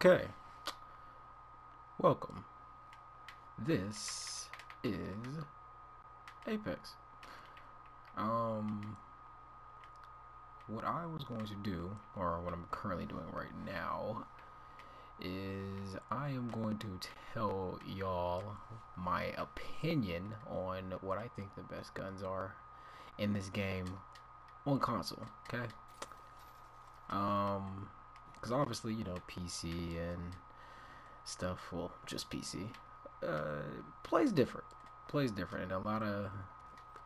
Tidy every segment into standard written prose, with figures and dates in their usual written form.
Okay, welcome. This is Apex. Um, what I was going to do, or what I'm currently doing right now, is I am going to tell y'all my opinion on what I think the best guns are in this game on console. Okay. Because obviously, you know, PC and stuff, well, just PC, plays different. Plays different, and I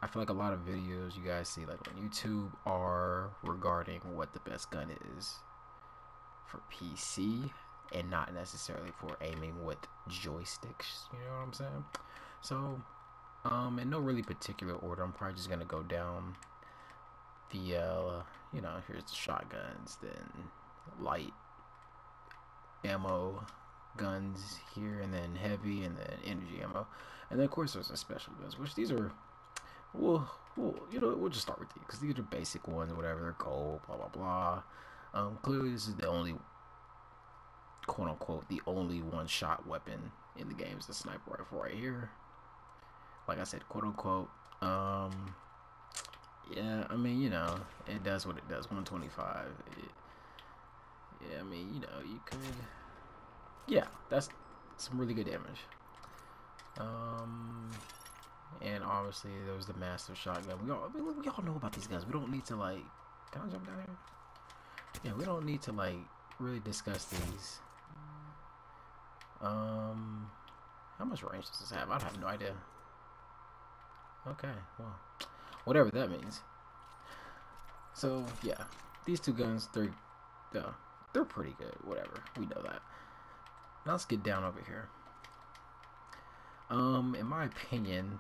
feel like a lot of videos you guys see, like on YouTube, are regarding what the best gun is for PC, and not necessarily for aiming with joysticks. You know what I'm saying? So, in no really particular order, I'm probably just gonna go down the, you know, here's the shotguns, then light ammo guns here, and then heavy, and then energy ammo, and then of course there's the special guns, which these are, well, you know, we'll just start with these because these are basic ones, whatever. They're gold, blah blah blah. Clearly this is the only, quote unquote, the only one-shot weapon in the game is the sniper rifle right here. Like I said, quote unquote. Yeah, I mean, you know, it does what it does. 125. Yeah, I mean, you know, you could. Yeah, that's some really good damage. And obviously there was the massive shotgun. We all know about these guns. We don't need to, like, can I jump down here? Yeah, we don't need to, like, really discuss these. How much range does this have? I have no idea. Okay, well, whatever that means. So yeah, these two guns, they're pretty good. Whatever, we know that. Now let's get down over here. In my opinion,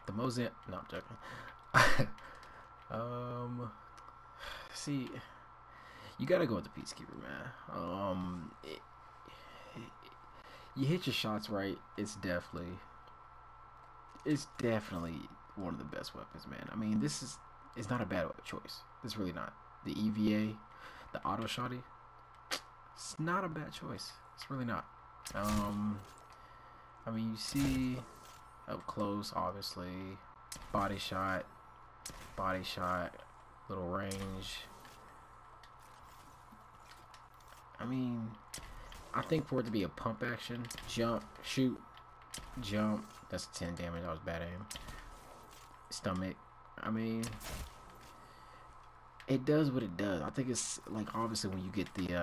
the most no, I'm joking. See, you gotta go with the Peacekeeper, man. You hit your shots right, it's definitely one of the best weapons, man. I mean, it's not a bad choice. It's really not. The EVA, the auto shotty, it's not a bad choice. It's really not. I mean, you see up close, obviously, body shot, little range. I mean, I think for it to be a pump action, jump, shoot, jump, that's 10 damage. That was bad aim. Stomach, I mean, it does what it does. I think it's like, obviously when you get the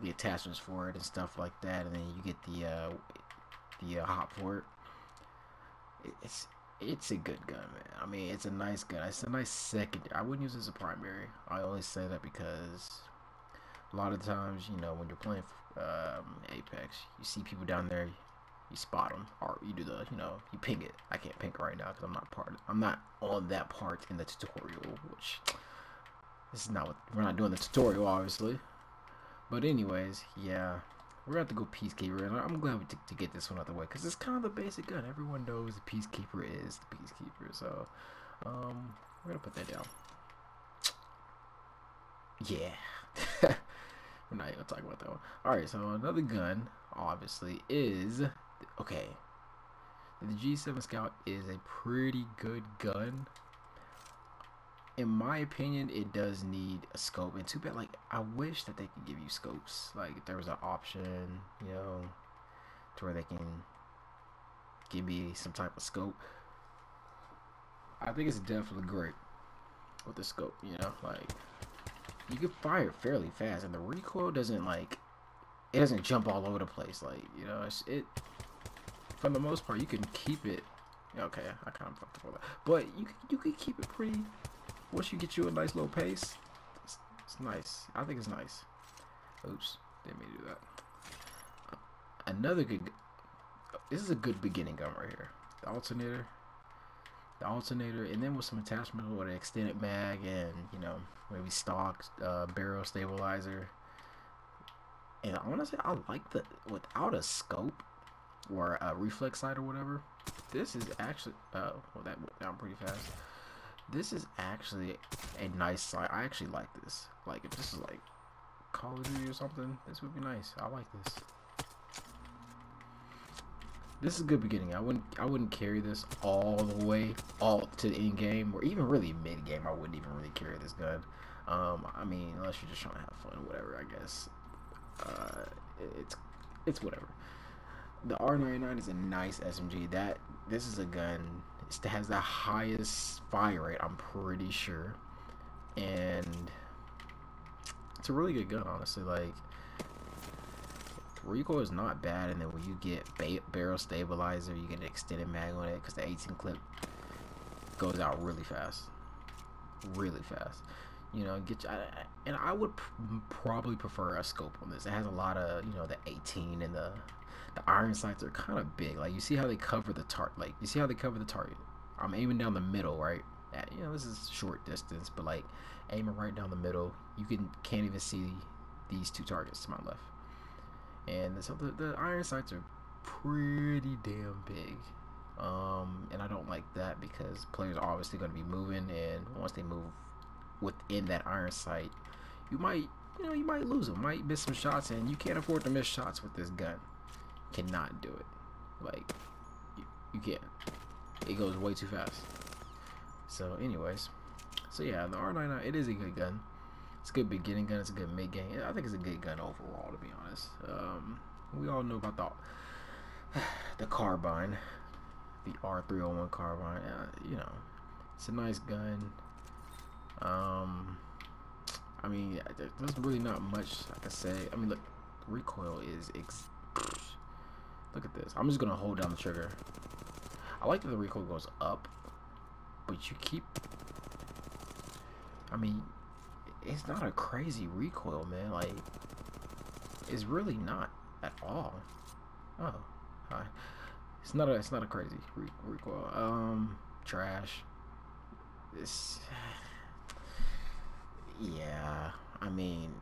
attachments for it and stuff like that, and then you get the hop for it, it's a good gun, man. I mean, it's a nice gun. It's a nice second. I wouldn't use it as a primary. I only say that because a lot of times, you know, when you're playing Apex, you see people down there, you spot them, or you do the, you know, you ping it. I can't ping it right now because I'm not on that part in the tutorial, which this is not what, we're not doing the tutorial, obviously. But anyways, yeah, we're gonna have to go Peacekeeper, and I'm glad to get this one out of the way because it's kind of the basic gun. Everyone knows the Peacekeeper is the Peacekeeper, so we're gonna put that down. Yeah. We're not gonna talk about that one. Alright, so another gun, obviously, is, okay, the G7 Scout is a pretty good gun. In my opinion, it does need a scope, and too bad, like, I wish that they could give you scopes. Like, if there was an option, you know, to where they can give me some type of scope. I think it's definitely great with the scope, you know, like, you can fire fairly fast, and the recoil doesn't, like, it doesn't jump all over the place, like, you know, it for the most part you can keep it. Okay, I kind of fucked up all that, but you can keep it pretty. Once you get you a nice little pace, it's nice. I think it's nice. Oops, didn't mean to do that. Another good, this is a good beginning gun right here. The alternator, and then with some attachment with an extended mag, and, you know, maybe stock barrel stabilizer. And I want to say I like the, without a scope or a reflex sight or whatever, this is actually, well, that went down pretty fast. This is actually a nice sight. I actually like this. Like, if this is like Call of Duty or something, this would be nice. I like this. This is a good beginning. I wouldn't carry this all the way all to the end game, or even really mid game. I wouldn't even really carry this gun. I mean, unless you're just trying to have fun or whatever, I guess. It's whatever. The R99 is a nice SMG. This is a gun. It has the highest fire rate, I'm pretty sure, and it's a really good gun, honestly. Like, recoil is not bad, and then when you get barrel stabilizer, you get an extended mag on it because the 18 clip goes out really fast, you know. And I would probably prefer a scope on this. It has a lot of, you know, the 18, and the iron sights are kind of big. Like, you see how they cover the target. Like, you see how they cover the target. I'm aiming down the middle, right? You know, this is short distance, but like aiming right down the middle, you can't even see these two targets to my left. And so the iron sights are pretty damn big, and I don't like that because players are obviously going to be moving, and once they move within that iron sight, you might lose them, might miss some shots, and you can't afford to miss shots with this gun. Cannot do it. Like, you can't. It goes way too fast. So anyways, so yeah, the R99, it is a good gun. It's a good beginning gun. It's a good mid game. I think it's a good gun overall, to be honest. We all know about the carbine, the R301 carbine. You know, it's a nice gun. I mean, there's really not much I can say. I mean, look, recoil is look at this. I'm just gonna hold down the trigger. I like that the recoil goes up, but you keep. I mean, it's not a crazy recoil, man. Like, it's really not at all. Oh, hi. It's not a crazy recoil. Trash. Yeah, I mean,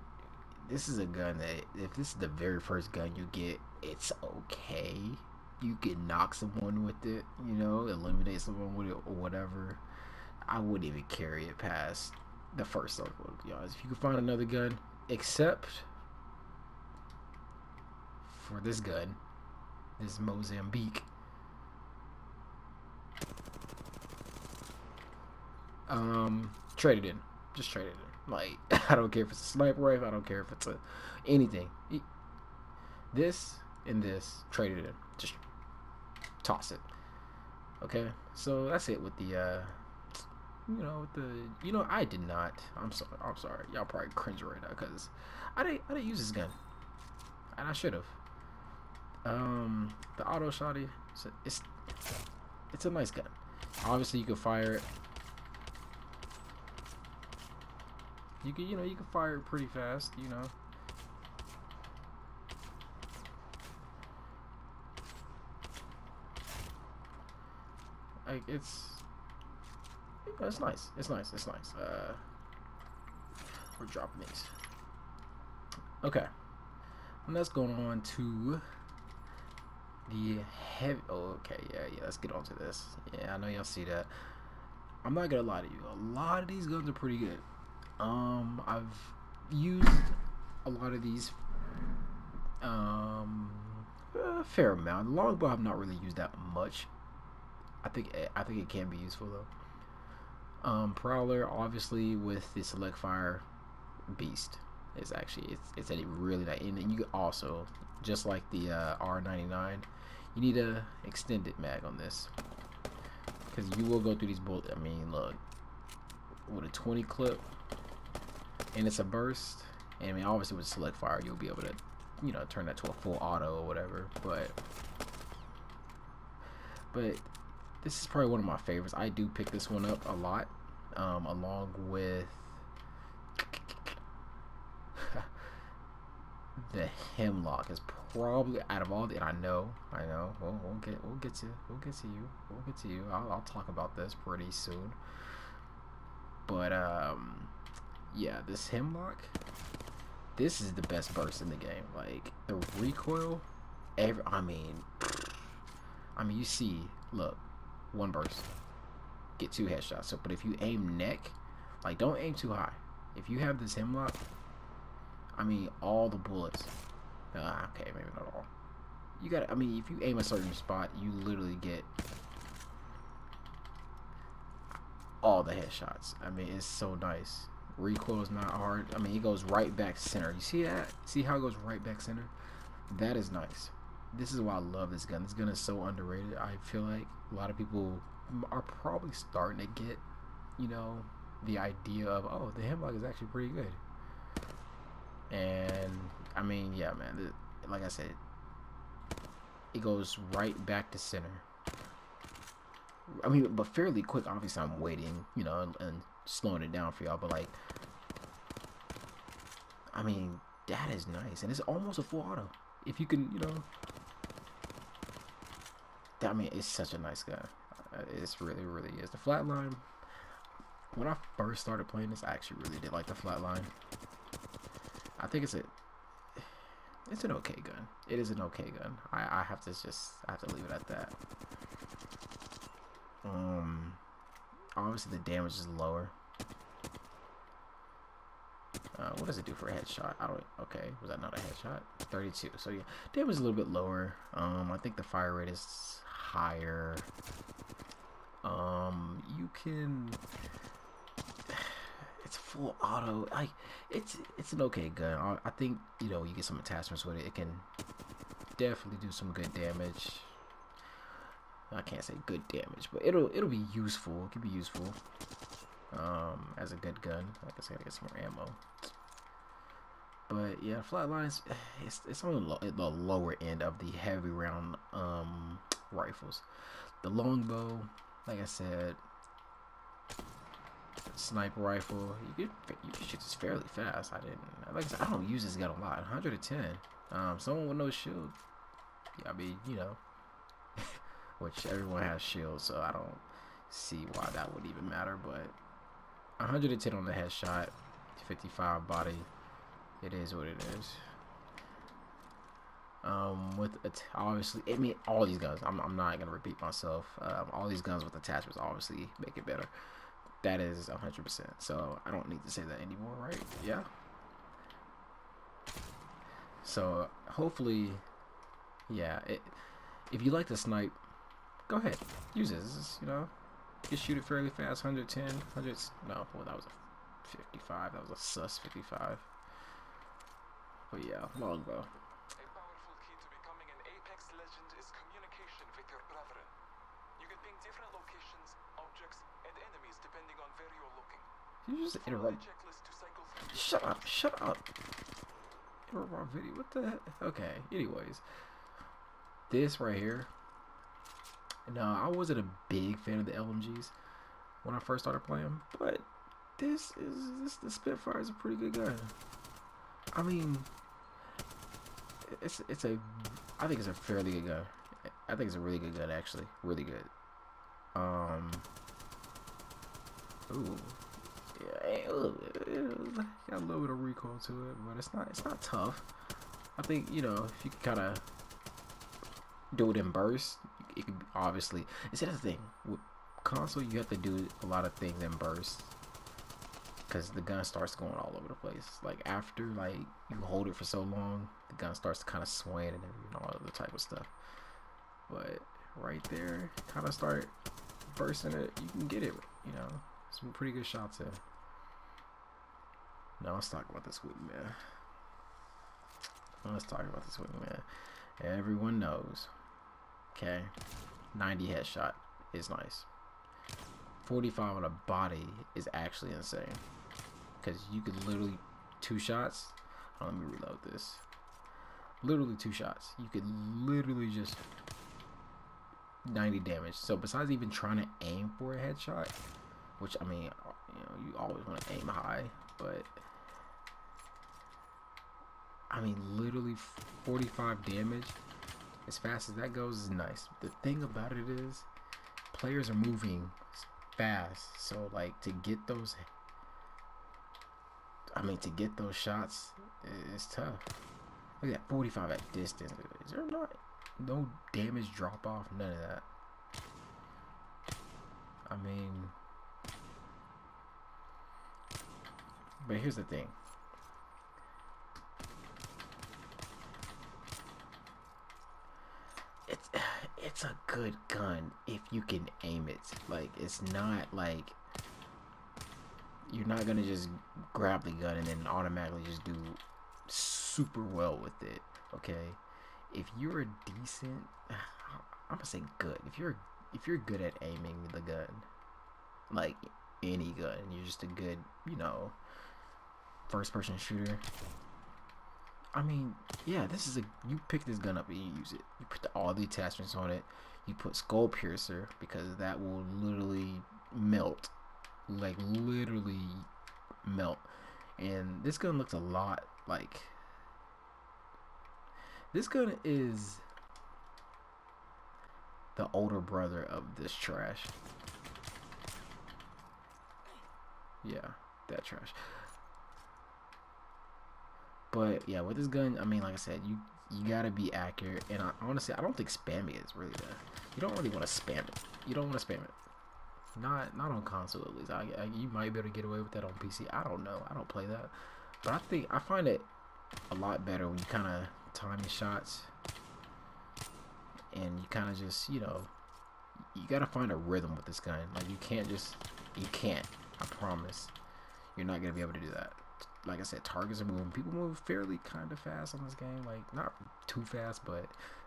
this is a gun that if this is the very first gun you get, it's okay. You can knock someone with it, you know, eliminate someone with it or whatever. I wouldn't even carry it past the first circle, to be honest. If you could find another gun, except for this gun, this Mozambique, trade it in. Just trade it in. Like, I don't care if it's a sniper rifle. I don't care if it's anything. This and this, trade it in. Just toss it. Okay, so that's it with the I did not. I'm sorry. Y'all probably cringe right now because I didn't use this gun, and I should have. The auto shotty, it's a nice gun. Obviously, you can fire it. You can fire it pretty fast. You know. Like, it's nice. It's nice. We're dropping these. Okay. And let's go on to the heavy. Oh, okay. Yeah. Let's get on to this. Yeah, I know y'all see that. I'm not gonna lie to you. A lot of these guns are pretty good. I've used a lot of these. A fair amount. Longbow I've not really used that much. I think it can be useful though. Prowler, obviously, with the select fire beast, is actually it's a really nice. And you can also, just like the R99, you need a extended mag on this because you will go through these bullets. I mean, look, with a 20 clip and it's a burst. And I mean, obviously with select fire, you'll be able to, you know, turn that to a full auto or whatever. But this is probably one of my favorites. I do pick this one up a lot, along with the Hemlock. Is probably out of all the. I know. We'll get to you. I'll talk about this pretty soon. But yeah, this Hemlock. This is the best burst in the game. Like, the recoil. I mean, you see. Look. One burst, get 2 headshots. So, but if you aim neck, like, don't aim too high. If you have this Hemlock, I mean, all the bullets. Okay, maybe not all. You got. I mean, if you aim a certain spot, you literally get all the headshots. I mean, it's so nice. Recoil is not hard. I mean, it goes right back center. You see that? See how it goes right back center? That is nice. This is why I love this gun. This gun is so underrated. I feel like a lot of people are probably starting to get, you know, the idea of, oh, the hemlock is actually pretty good. And I mean, yeah, man. Like I said, it goes right back to center. I mean, but fairly quick. Obviously, I'm waiting, you know, and slowing it down for y'all. But like, I mean, that is nice, and it's almost a full auto. If you can, you know, I mean, it's such a nice gun. It's really, really is. The flatline. When I first started playing this, I actually really did like the flatline. I think it's an okay gun. It is an okay gun. I have to leave it at that. Obviously the damage is lower. What does it do for a headshot? Okay, was that not a headshot? 32. So yeah, damage is a little bit lower. I think the fire rate is higher. You can. It's full auto. Like it's an okay gun. I think, you know, you get some attachments with it. It can definitely do some good damage. I can't say good damage, but it'll be useful. It can be useful as a good gun. I guess I gotta get some more ammo. But yeah, flatlines, it's on the lower end of the heavy round rifles. The longbow, like I said, sniper rifle, you can shoot this fairly fast. Like I said, I don't use this gun a lot. 110. Someone with no shield. Yeah, I mean, you know, which everyone has shields, so I don't see why that would even matter. But 110 on the headshot, 55 body. It is what it is. With obviously, I mean, all these guns. I'm not gonna repeat myself. All these guns with attachments obviously make it better. That is 100%. So I don't need to say that anymore, right? Yeah. So hopefully, yeah. If you like to snipe, go ahead, use it. This is, you know, you shoot it fairly fast. 110, 100. No, well, that was a 55. That was a sus 55. But yeah, longbow. A powerful key to becoming an Apex legend is communication with your brethren. You can ping different locations, objects, and enemies depending on where you're looking. You just interrupt. Shut up! Shut up! Interrupt my video. What the heck? Okay. Anyways, this right here. No, I wasn't a big fan of the LMGs when I first started playing, but the Spitfire is a pretty good gun. I mean, I think it's a fairly good gun. I think it's a really good gun, actually. Really good. Ooh. Yeah, got a little bit of recoil to it, but it's not tough. I think, you know, if you can kind of do it in bursts, it could obviously. See, that's the thing. With console, you have to do a lot of things in bursts, because the gun starts going all over the place. Like after you hold it for so long, the gun starts to kind of swaying and all other type of stuff. But right there, kind of start bursting it, you can get it. You know, some pretty good shots in. Now let's talk about this wingman. Everyone knows. Okay, 90 headshot is nice. 45 on a body is actually insane. Because you could literally 2 shots. Oh, let me reload this. Literally 2 shots. You could literally just 90 damage. So besides even trying to aim for a headshot, which I mean, you know, you always want to aim high, but I mean, literally 45 damage as fast as that goes is nice. The thing about it is, players are moving fast, so like to get those shots is tough. Look at that, 45 at distance. Is there no damage drop off? None of that. I mean, but here's the thing. it's a good gun if you can aim it. Like, it's not like you're not gonna just grab the gun and then automatically just do super well with it. Okay, if you're a decent, I'm gonna say good. If you're good at aiming the gun, like any gun, you're just a good, first person shooter. I mean, yeah, you pick this gun up and you use it. You put all the attachments on it. You put skull piercer because that will literally melt, like literally melt. And this gun looks a lot like, this gun is the older brother of this trash. Yeah, that trash. But yeah, with this gun, I mean, like I said, you gotta be accurate. And honestly, I don't think spamming is really the. You don't really want to spam it. You don't want to spam it. Not on console at least. You might be able to get away with that on PC. I don't know. I don't play that. But I find it a lot better when you kind of time your shots, and you kind of just you gotta find a rhythm with this gun. Like you can't. I promise, you're not gonna be able to do that. Like I said, targets are moving. People move fairly kind of fast on this game. Like, not too fast, but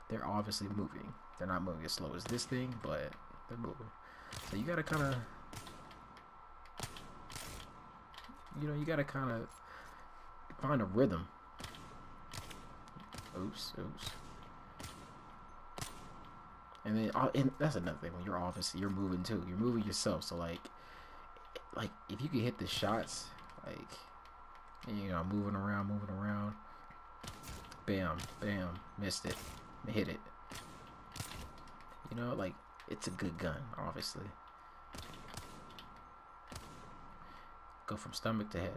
they're obviously moving. They're not moving as slow as this thing, but they're moving. So you gotta kind of, you gotta kind of find a rhythm. Oops. And then, and that's another thing. When you're obviously, you're moving too. You're moving yourself. So like if you can hit the shots, like. Moving around. Bam, missed it, hit it. Like, it's a good gun, obviously. Go from stomach to head.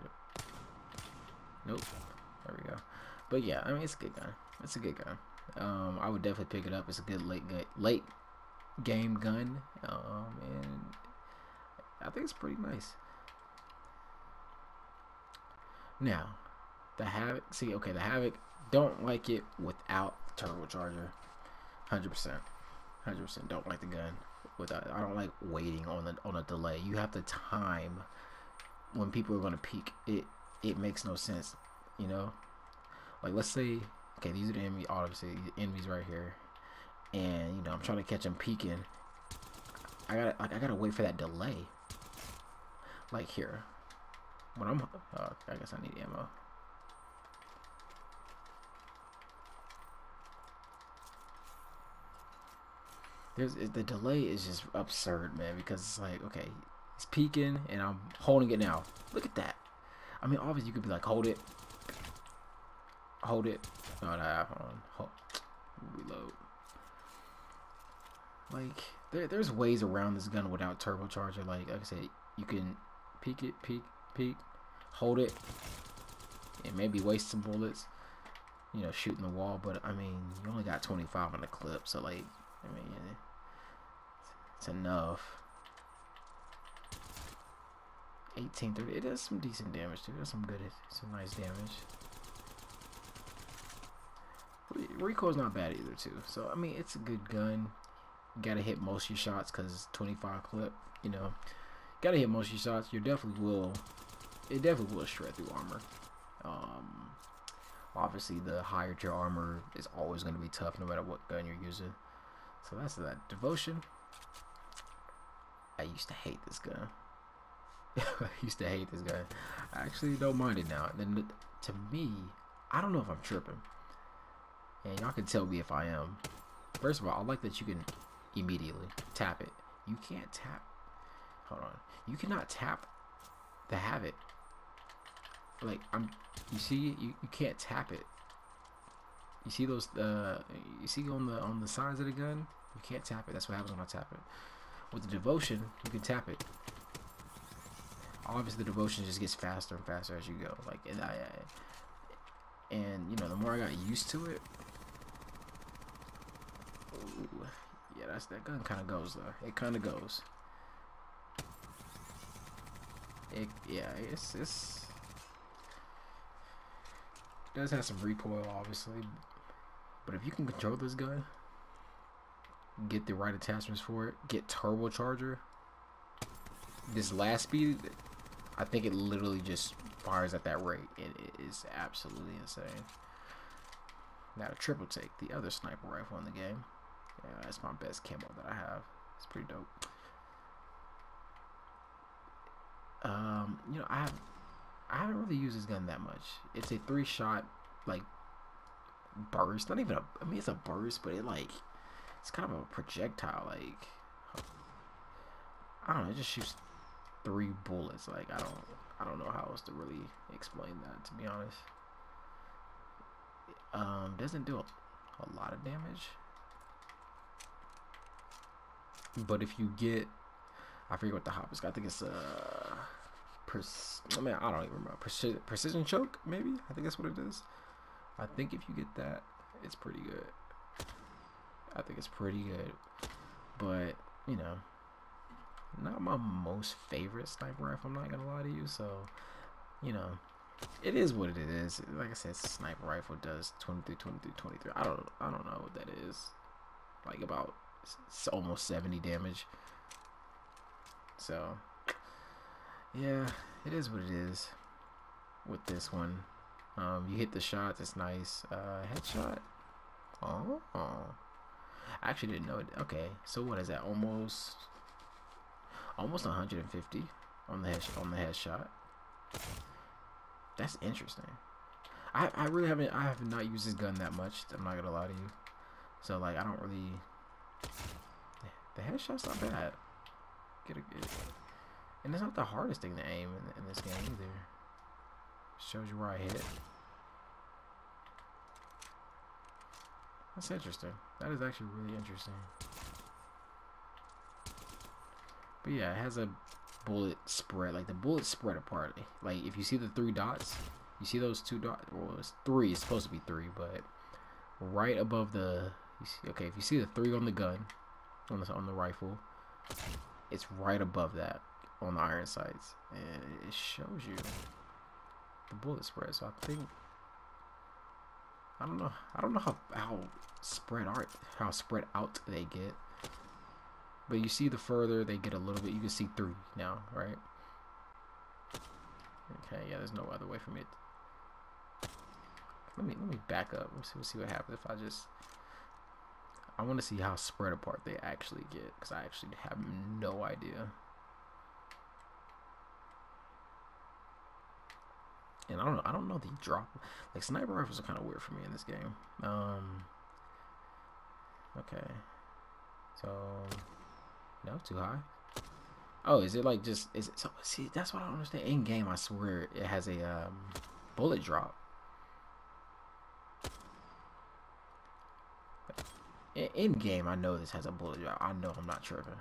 Nope. There we go. But yeah, I mean, it's a good gun. It's a good gun. I would definitely pick it up. It's a good late game gun. And I think it's pretty nice. Now, the Havoc, the Havoc, don't like it without turbocharger. 100%. Don't like the gun without. I don't like waiting on a delay. You have to time when people are going to peek. It makes no sense, Like, let's say, okay, these are the enemies, obviously, the enemies right here. And, I'm trying to catch them peeking. I gotta wait for that delay. Like here. When I'm, I guess I need ammo. The delay is just absurd, man, because it's like, okay, it's peeking and I'm holding it now. Look at that. I mean, obviously you could be like, hold it. No, hold on. Reload. Like, there's ways around this gun without turbocharger. Like I said, you can peek, hold it, and maybe waste some bullets, shooting the wall. But I mean, you only got 25 on the clip, so like, I mean, it's enough. 1830. It does some decent damage too. That's some nice damage. Recoil's not bad either too. So I mean, it's a good gun. You gotta hit most of your shots because it's 25 clip. Gotta hit most of your shots. It definitely will shred through armor. Obviously the higher tier armor is always going to be tough no matter what gun you're using. So that's that. Devotion. I used to hate this gun. I actually don't mind it now. Then to me, I don't know if I'm tripping, and y'all can tell me if I am. First of all, I like that you can immediately tap it. You can't tap. Hold on. You cannot tap the Havoc. Like, you see, you can't tap it. You see those, you see on the sides of the gun, you can't tap it. That's what happens when I tap it. With the Devotion, you can tap it. Obviously, the Devotion just gets faster and faster as you go. Like, and the more I got used to it, ooh, yeah, that gun kind of goes though. It kind of goes. It does have some recoil, obviously, but if you can control this gun, get the right attachments for it, get turbocharger. This last speed, I think it literally just fires at that rate. It is absolutely insane. Now the triple take, the other sniper rifle in the game. Yeah, that's my best camo that I have. It's pretty dope. You know, I haven't really used this gun that much. It's a 3-shot like burst. Not even a. I mean, it's a burst, but it's kind of a projectile. Like, I don't know. It just shoots 3 bullets. Like, I don't know how else to really explain that, to be honest. Doesn't do a lot of damage, but if you get, I forget what the hop is. I think it's I mean, I don't even remember. Precision choke, maybe. I think that's what it is. I think if you get that, it's pretty good. I think it's pretty good, but you know, not my most favorite sniper rifle. I'm not gonna lie to you. So, you know, it is what it is. Like I said, sniper rifle does 23, 23, 23. I don't know what that is. Like about almost 70 damage. So, yeah, it is what it is with this one. You hit the shots, it's nice. Headshot. Oh, I actually didn't know it. Okay, so what is that? Almost 150 on the headshot. That's interesting. I really haven't. I have not used this gun that much. I'm not gonna lie to you. So like, I don't really. The headshot's not bad. Get it. And it's not the hardest thing to aim in this game either. Shows you where I hit. That's interesting. That is actually really interesting. But yeah, it has a bullet spread. Like the bullets spread apart. Like if you see the 3 dots, you see those 2 dots. Well, it's 3. It's supposed to be 3, but right above the. You see, okay, if you see the 3 on the gun, on the rifle, it's right above that on the iron sights, and it shows you the bullet spread. So I think I don't know how spread out they get, but you see the further they get a little bit, you can see 3 now, right? Okay, yeah, there's no other way for me to, let me back up. We'll see what happens if I want to see how spread apart they actually get, because I actually have no idea. And I don't know the drop. Like sniper rifles are kind of weird for me in this game. Okay. So no, too high. Oh, is it like is it so? See, that's what I don't understand. In game, I swear it has a bullet drop. In game, I know this has a bullet drop. I know I'm not tripping.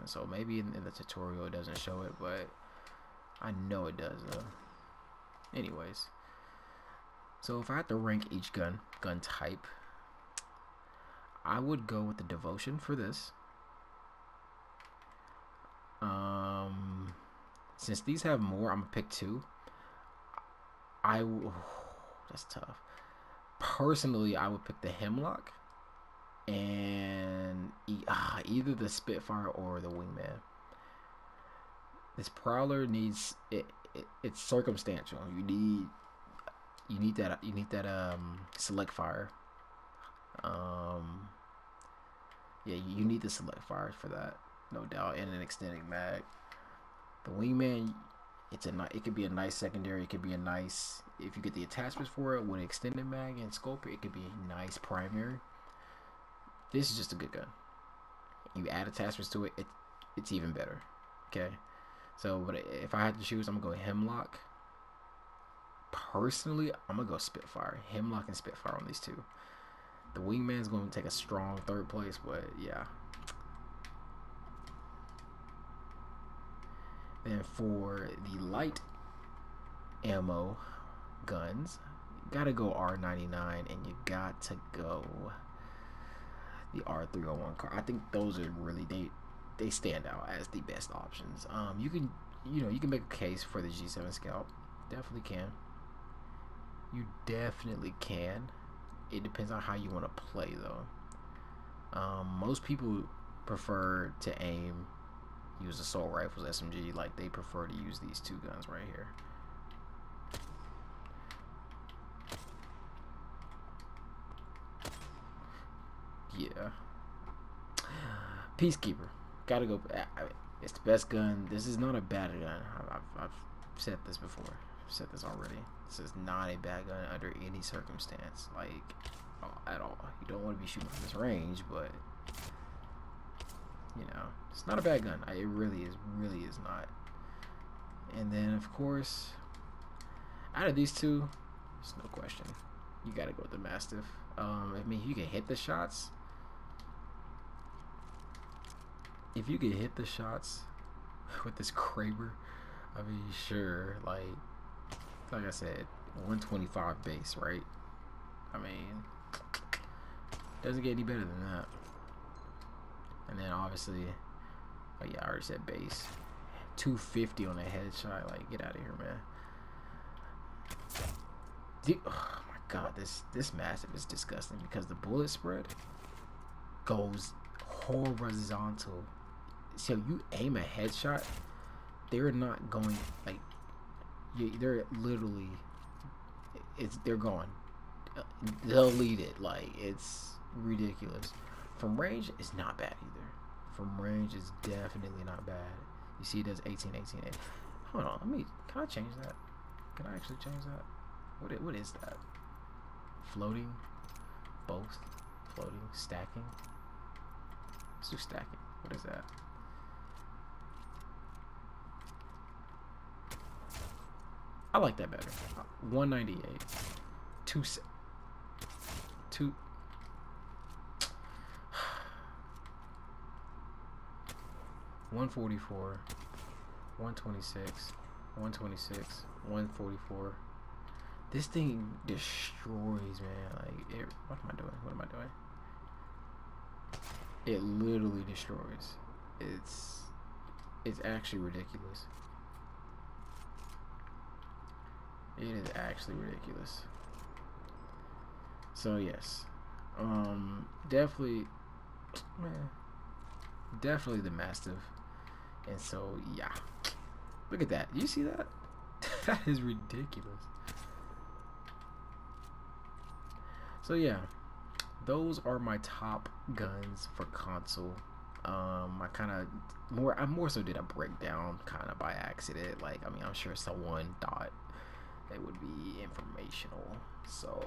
So maybe in the tutorial it doesn't show it, but I know it does though. Anyways, so if I had to rank each gun type, I would go with the devotion for this. Since these have more, I'm gonna pick 2. That's tough. Personally, I would pick the hemlock and either the Spitfire or the Wingman. This Prowler needs it's circumstantial. You need that select fire. Yeah, you need the select fire for that, no doubt, and an extending mag. The Wingman, it could be a nice secondary. It could be a nice, if you get the attachments for it with extended mag and scope, it could be a nice primary. This is just a good gun. You add attachments to it, it's even better. Okay, so but if I had to choose, I'm gonna go hemlock. Personally, I'm gonna go Spitfire, hemlock and Spitfire on these 2. The Wingman's going to take a strong 3rd place, but yeah. Then for the light ammo guns, you gotta go R99, and you got to go the R301 car. I think those are really they stand out as the best options. You can make a case for the G7 Scout. Definitely can. You definitely can. It depends on how you want to play though. Most people prefer to use assault rifles, SMG. Like they prefer to use these two guns right here. Yeah. Peacekeeper. Gotta go. It's the best gun. This is not a bad gun. I've said this before. I've said this already. This is not a bad gun under any circumstance. Like, at all. You don't want to be shooting from this range, but, you know, it's not a bad gun. It really is not. And then, of course, out of these two, there's no question. You gotta go with the Mastiff. I mean, you can hit the shots. If you can hit the shots with this Kraber, I mean, sure, like I said, 125 base, right? I mean, doesn't get any better than that. And then obviously, oh yeah, I already said base. 250 on a headshot, like get out of here, man. Dude, oh my god, this Mastiff is disgusting because the bullet spread goes horizontal. So you aim a headshot, they're not going like they're literally they're gone. They'll lead it. Like it's ridiculous. From range, it's not bad either. From range, it's definitely not bad. You see, it does 18, 18, 8. Hold on, can I change that? Can I actually change that? What is that? Floating, both, floating, stacking. Let's do stacking. What is that? I like that better. 198. 144. 126. 126. 144. This thing destroys, man. Like, what am I doing? What am I doing? It literally destroys. It's actually ridiculous. It is actually ridiculous. So yes, definitely the Mastiff. And so yeah, look at that. You see that? That is ridiculous. So yeah, those are my top guns for console. I more so did a breakdown kind of by accident. Like, I mean, I'm sure someone thought it would be informational, so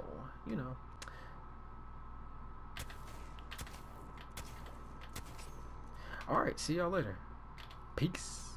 you know. All right, see y'all later. Peace.